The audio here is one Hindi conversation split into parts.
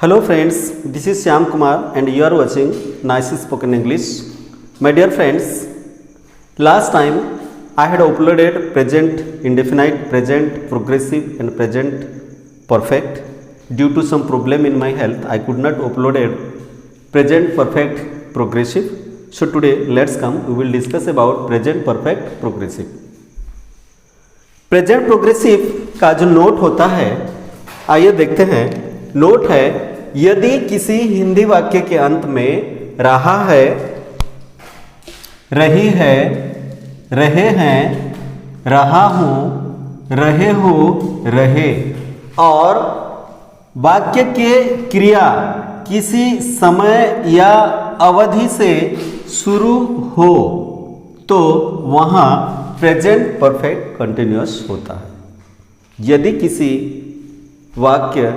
Hello friends, this is Shyam Kumar and you are watching Nice Spoken English. My dear friends, last time I had uploaded present indefinite, present progressive and present perfect. Due to some problem in my health, I could not upload present perfect progressive. So today let's come, we will discuss about present perfect progressive. Present progressive का जो नोट होता है, आइए देखते हैं। नोट है, यदि किसी हिंदी वाक्य के अंत में रहा है, रही है, रहे हैं, रहा हूं, रहे हो, रहे और वाक्य के क्रिया किसी समय या अवधि से शुरू हो तो वहां प्रेजेंट परफेक्ट कंटिन्यूअस होता है। यदि किसी वाक्य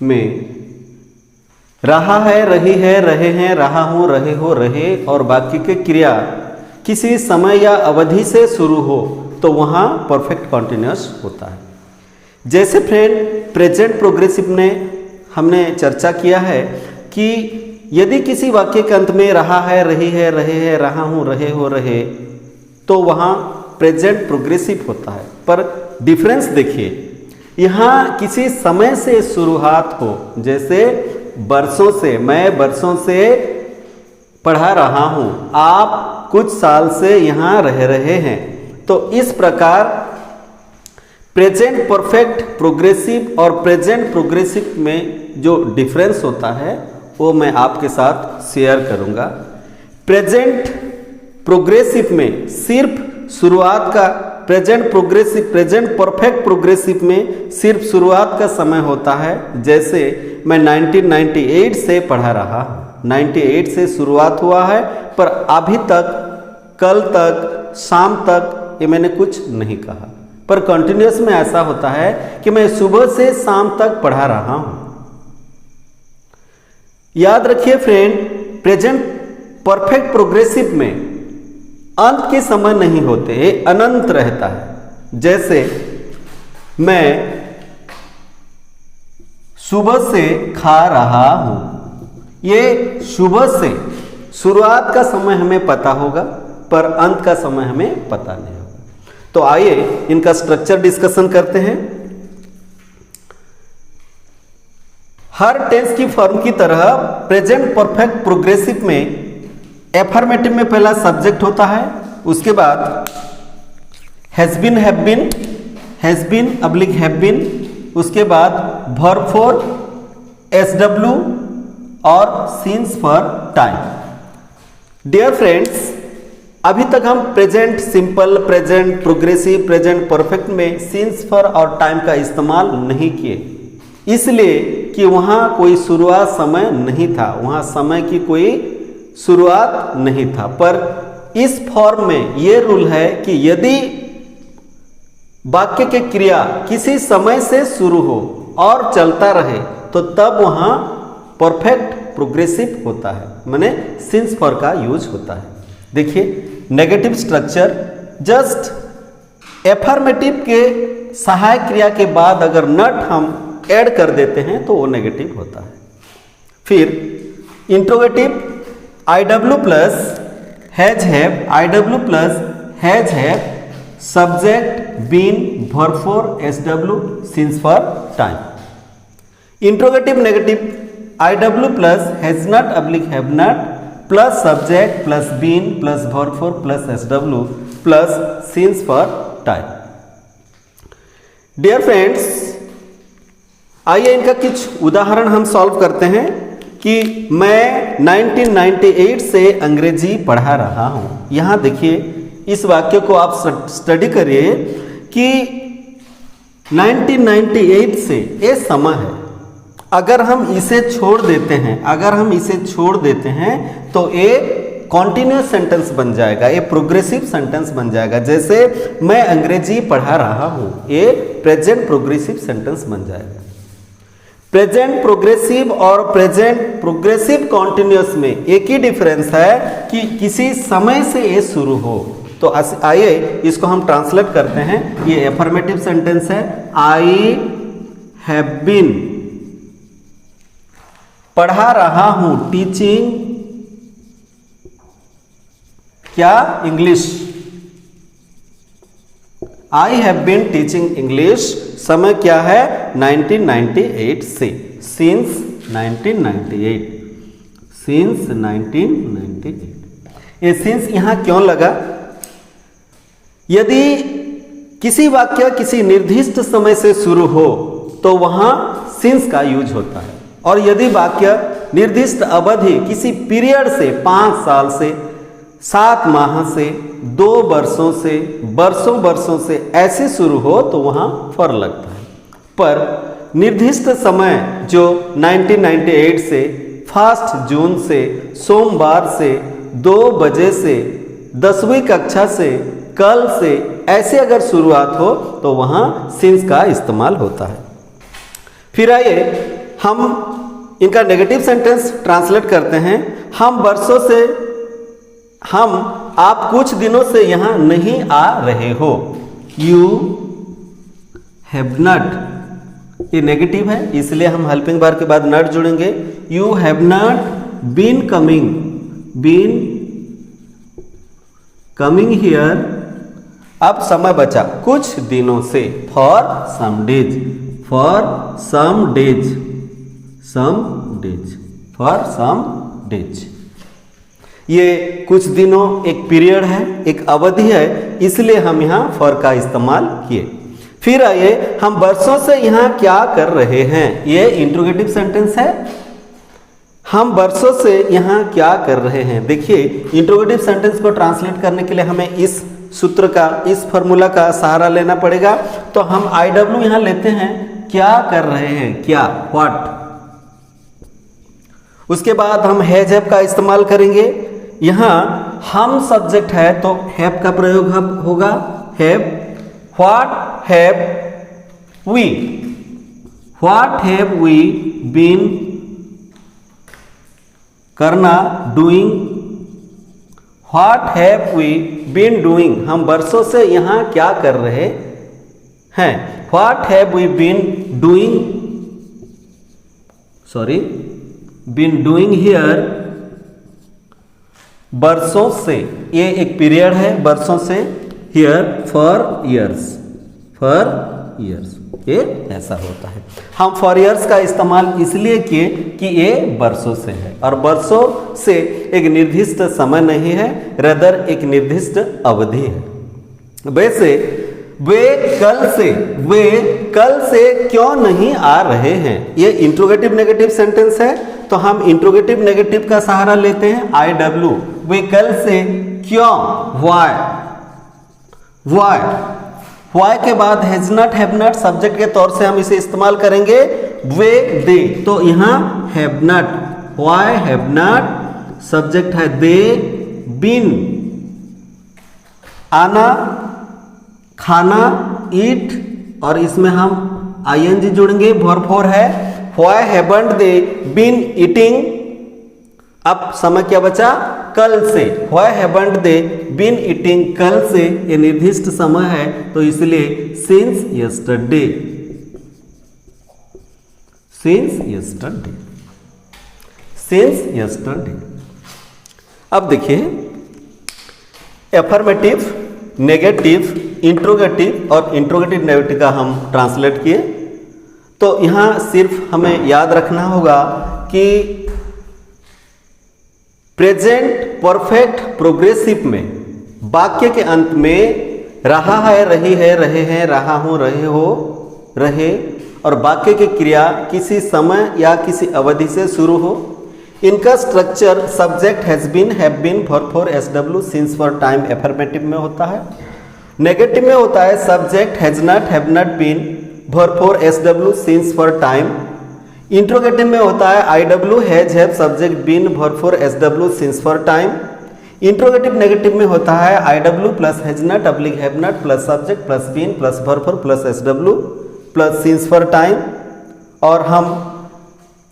में रहा है, रही है, रहे हैं, रहा हूं, रहे हो, रहे और वाक्य की क्रिया किसी समय या अवधि से शुरू हो तो वहां परफेक्ट कंटिन्यूअस होता है। जैसे फ्रेंड प्रेजेंट प्रोग्रेसिव में हमने चर्चा किया है कि यदि किसी वाक्य के अंत में रहा है, रही है, रहे हैं, रहा हूं, रहे हो, रहे तो वहाँ प्रेजेंट प्रोग्रेसिव होता है। पर डिफरेंस देखिए, यहाँ किसी समय से शुरुआत हो, जैसे बरसों से, मैं बरसों से पढ़ा रहा हूँ, आप कुछ साल से यहाँ रह रहे हैं, तो इस प्रकार प्रेजेंट परफेक्ट प्रोग्रेसिव और प्रेजेंट प्रोग्रेसिव में जो डिफरेंस होता है वो मैं आपके साथ शेयर करूँगा। प्रेजेंट प्रोग्रेसिव में सिर्फ शुरुआत का, प्रेजेंट परफेक्ट प्रोग्रेसिव में सिर्फ शुरुआत का समय होता है। जैसे मैं 1998 से पढ़ा रहा हूँ, 98 से शुरुआत हुआ है पर अभी तक, कल तक, शाम तक ये मैंने कुछ नहीं कहा। पर कंटिन्यूअस में ऐसा होता है कि मैं सुबह से शाम तक पढ़ा रहा हूँ। याद रखिए फ्रेंड, प्रेजेंट परफेक्ट प्रोग्रेसिव में अंत के समय नहीं होते, ये अनंत रहता है। जैसे मैं सुबह से खा रहा हूं, ये सुबह से शुरुआत का समय हमें पता होगा पर अंत का समय हमें पता नहीं होगा। तो आइए इनका स्ट्रक्चर डिस्कशन करते हैं। हर टेंस की फॉर्म की तरह प्रेजेंट परफेक्ट प्रोग्रेसिव में एफर्मेटिव में पहला सब्जेक्ट होता है, उसके बाद has been, have been, has been oblique have been, उसके बाद वर्ब फॉर SW और since for time. Dear friends, अभी तक हम present simple, present progressive, present perfect में सीन्स फॉर और टाइम का इस्तेमाल नहीं किए, इसलिए कि वहाँ कोई शुरुआत समय नहीं था, वहाँ समय की कोई शुरुआत नहीं था। पर इस फॉर्म में यह रूल है कि यदि वाक्य की क्रिया किसी समय से शुरू हो और चलता रहे तो तब वहां परफेक्ट प्रोग्रेसिव होता है, माने सिंस फॉर का यूज होता है। देखिए नेगेटिव स्ट्रक्चर, जस्ट एफर्मेटिव के सहायक क्रिया के बाद अगर नॉट हम ऐड कर देते हैं तो वो नेगेटिव होता है। फिर interrogative IW plus has have, IW plus has have, subject been, verb four SW, since for time. Interrogative negative IW plus has not oblique have not plus subject plus been plus verb four plus SW plus since for time. Dear friends, आइए इनका कुछ उदाहरण हम सॉल्व करते हैं कि मैं 1998 से अंग्रेजी पढ़ा रहा हूं। यहां देखिए, इस वाक्य को आप स्टडी करिए कि 1998 से ये समय है। अगर हम इसे छोड़ देते हैं, अगर हम इसे छोड़ देते हैं तो ये कॉन्टिन्यूअस सेंटेंस बन जाएगा, ये प्रोग्रेसिव सेंटेंस बन जाएगा। जैसे मैं अंग्रेजी पढ़ा रहा हूं, ये प्रेजेंट प्रोग्रेसिव सेंटेंस बन जाएगा। प्रेजेंट प्रोग्रेसिव और प्रेजेंट प्रोग्रेसिव कॉन्टिन्यूअस में एक ही डिफरेंस है कि किसी समय से ये शुरू हो। तो आइए इसको हम ट्रांसलेट करते हैं। ये एफर्मेटिव सेंटेंस है, आई हैव बीन पढ़ा रहा हूं, टीचिंग क्या English, I have been teaching English, समय क्या है 1998 से, सिंस 1998, सिंस 1998। ये सिंस यहां क्यों लगा? यदि किसी वाक्य किसी निर्दिष्ट समय से शुरू हो तो वहां सिंस का यूज होता है, और यदि वाक्य निर्दिष्ट अवधि किसी पीरियड से 5 साल से 7 माह से 2 वर्षों से वर्षों से ऐसे शुरू हो तो वहां फॉर लगता है। पर निर्दिष्ट समय जो 1998 से 1 जून से सोमवार से 2 बजे से 10वीं कक्षा से कल से ऐसे अगर शुरुआत हो तो वहां सिंस का इस्तेमाल होता है। फिर आइए हम इनका नेगेटिव सेंटेंस ट्रांसलेट करते हैं। हम आप कुछ दिनों से यहां नहीं आ रहे हो, यू हैव नॉट, ये नेगेटिव है इसलिए हम हेल्पिंग वर्ब के बाद नॉट जोड़ेंगे। You have not been coming here, अब समय बचा कुछ दिनों से, for some days, for some days. ये कुछ दिनों एक पीरियड है, एक अवधि है, इसलिए हम यहाँ फॉर का इस्तेमाल किए। फिर आइए हम वर्षों से यहाँ क्या कर रहे हैं, ये इंट्रोगेटिव सेंटेंस है। हम वर्षों से यहाँ क्या कर रहे हैं। देखिए इंट्रोगेटिव सेंटेंस को ट्रांसलेट करने के लिए हमें इस सूत्र का, इस फॉर्मूला का सहारा लेना पड़ेगा। तो हम IW यहाँ लेते हैं, क्या कर रहे हैं, क्या, व्हाट। उसके बाद हम हैज हैव का इस्तेमाल करेंगे। यहां हम सब्जेक्ट है तो हैव का प्रयोग होगा, have. What have we been, करना, doing. What have we been doing, हम वर्षों से यहां क्या कर रहे हैं। What have we been doing here, वर्षों से, ये एक पीरियड है, वर्षों से। हियर फॉर इयर्स, ये ऐसा होता है। हम फॉर इयर्स का इस्तेमाल इसलिए किए कि ये वर्षों से है, और वर्षों से एक निर्दिष्ट समय नहीं है, रदर एक निर्दिष्ट अवधि है। वैसे वे कल से क्यों नहीं आ रहे हैं, ये इंट्रोगेटिव नेगेटिव सेंटेंस है। तो हम इंट्रोगेटिव नेगेटिव का सहारा लेते हैं, IW। वे कल से क्यों, वाई के बाद has not have not subject के तौर से हम इसे इस्तेमाल करेंगे। वे दे, तो यहां have not, why have not subject है, दे बीन, आना, खाना, ईट, और इसमें हम ING जोड़ेंगे, वर्ब फॉर है। Why haven't they been eating, अब समय क्या बचा, कल से। Why haven't they been eating, कल से ये निर्दिष्ट समय है तो इसलिए सिंस यस्टरडे, अब देखिए एफर्मेटिव, नेगेटिव, इंट्रोगेटिव और इंट्रोगेटिव नेगेटिव का हम ट्रांसलेट किए। तो यहां सिर्फ हमें याद रखना होगा कि प्रेजेंट परफेक्ट प्रोग्रेसिव में वाक्य के अंत में रहा है, रही है, रहे हैं, रहा हूं, रहे हो, रहे, और वाक्य की क्रिया किसी समय या किसी अवधि से शुरू हो। इनका structure subject has been, have been, verb four SW, since for time affirmative में होता है। नेगेटिव में होता है subject has not, have not been, verb four SW, since for time. Interrogative में होता है IW, has have subject been, verb four SW, since for time. Interrogative negative में होता है IW plus has not oblique have not plus subject plus been plus verb four plus SW plus since for time. और हम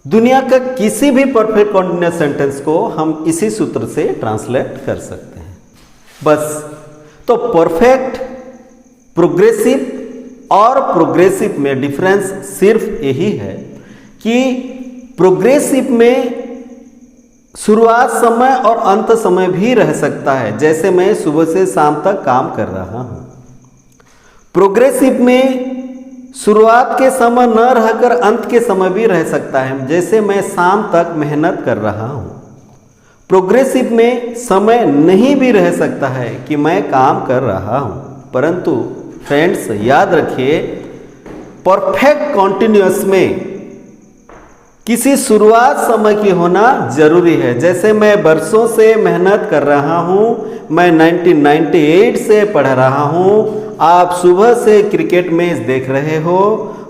दुनिया का किसी भी परफेक्ट कॉन्टिन्यूअस सेंटेंस को हम इसी सूत्र से ट्रांसलेट कर सकते हैं बस। तो परफेक्ट, प्रोग्रेसिव और प्रोग्रेसिव में डिफरेंस सिर्फ यही है कि प्रोग्रेसिव में शुरुआत समय और अंत समय भी रह सकता है, जैसे मैं सुबह से शाम तक काम कर रहा हूं। प्रोग्रेसिव में शुरुआत के समय न रहकर अंत के समय भी रह सकता है, जैसे मैं शाम तक मेहनत कर रहा हूं। प्रोग्रेसिव में समय नहीं भी रह सकता है कि मैं काम कर रहा हूं, परंतु फ्रेंड्स याद रखिए, परफेक्ट कॉन्टिन्यूअस में किसी शुरुआत समय की होना जरूरी है। जैसे मैं बरसों से मेहनत कर रहा हूं, मैं 1998 से पढ़ रहा हूं, आप सुबह से क्रिकेट मैच देख रहे हो,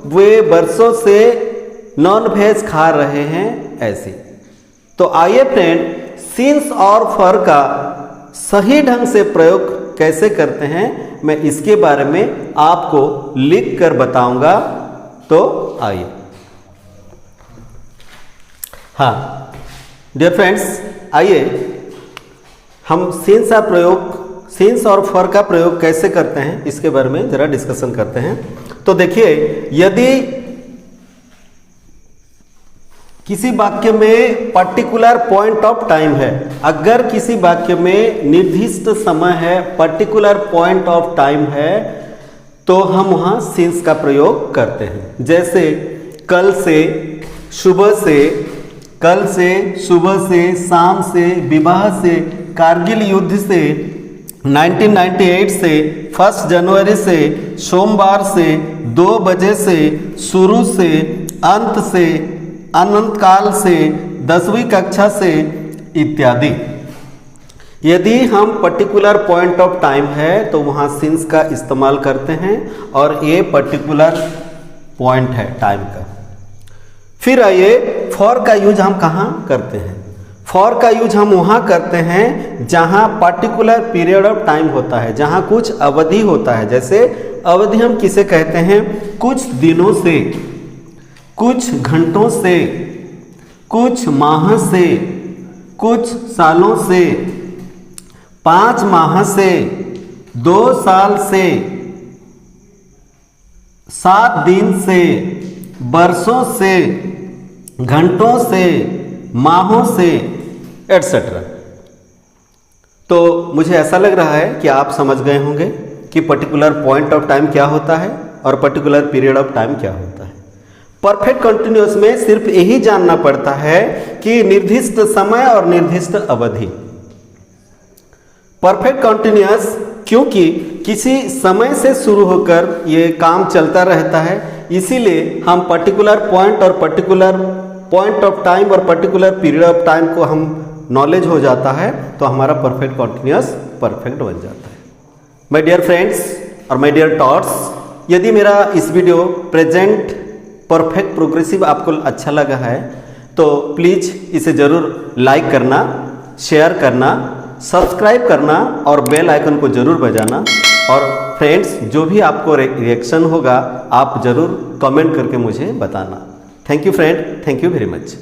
वे बरसों से नॉन वेज खा रहे हैं, ऐसे। तो आइए फ्रेंड, सिंस और फॉर का सही ढंग से प्रयोग कैसे करते हैं, मैं इसके बारे में आपको लिख कर बताऊंगा। तो आइए। हाँ डियर फ्रेंड्स, आइए हम सिंस और फॉर का प्रयोग कैसे करते हैं इसके बारे में जरा डिस्कशन करते हैं। तो देखिए, यदि किसी वाक्य में पर्टिकुलर पॉइंट ऑफ टाइम है, अगर किसी वाक्य में निर्दिष्ट समय है, पर्टिकुलर पॉइंट ऑफ टाइम है, तो हम वहां सिंस का प्रयोग करते हैं। जैसे कल से, सुबह से, कल से, सुबह से, शाम से, विवाह से, कारगिल युद्ध से, 1998 से, 1 जनवरी से, सोमवार से, 2 बजे से, शुरू से, अंत से, अनंत काल से, 10वीं कक्षा से, इत्यादि। यदि हम पर्टिकुलर पॉइंट ऑफ टाइम है तो वहाँ सिंस का इस्तेमाल करते हैं, और ये पर्टिकुलर पॉइंट है टाइम का। फिर आइए, फॉर का यूज हम कहाँ करते हैं। फॉर का यूज हम वहाँ करते हैं जहाँ पर्टिकुलर पीरियड ऑफ टाइम होता है, जहाँ कुछ अवधि होता है। जैसे अवधि हम किसे कहते हैं? कुछ दिनों से, कुछ घंटों से, कुछ माह से, कुछ सालों से, 5 माह से, 2 साल से, 7 दिन से, वर्षों से, घंटों से, माहों से, एटसेट्रा। तो मुझे ऐसा लग रहा है कि आप समझ गए होंगे कि पर्टिकुलर पॉइंट ऑफ टाइम क्या होता है और पर्टिकुलर पीरियड ऑफ टाइम क्या होता है। परफेक्ट कंटिन्यूअस में सिर्फ यही जानना पड़ता है कि निर्दिष्ट समय और निर्दिष्ट अवधि। परफेक्ट कंटिन्यूअस क्योंकि किसी समय से शुरू होकर ये काम चलता रहता है, इसीलिए हम पर्टिकुलर पॉइंट और पर्टिकुलर पॉइंट ऑफ टाइम और पर्टिकुलर पीरियड ऑफ टाइम को हम नॉलेज हो जाता है, तो हमारा परफेक्ट कंटिन्यूअस परफेक्ट बन जाता है। माय डियर फ्रेंड्स और माय डियर थॉट्स, यदि मेरा इस वीडियो प्रेजेंट परफेक्ट प्रोग्रेसिव आपको अच्छा लगा है तो प्लीज़ इसे ज़रूर लाइक करना, शेयर करना, सब्सक्राइब करना और बेल आइकन को ज़रूर बजाना। और फ्रेंड्स, जो भी आपको रिएक्शन होगा आप ज़रूर कमेंट करके मुझे बताना। Thank you friend, thank you very much.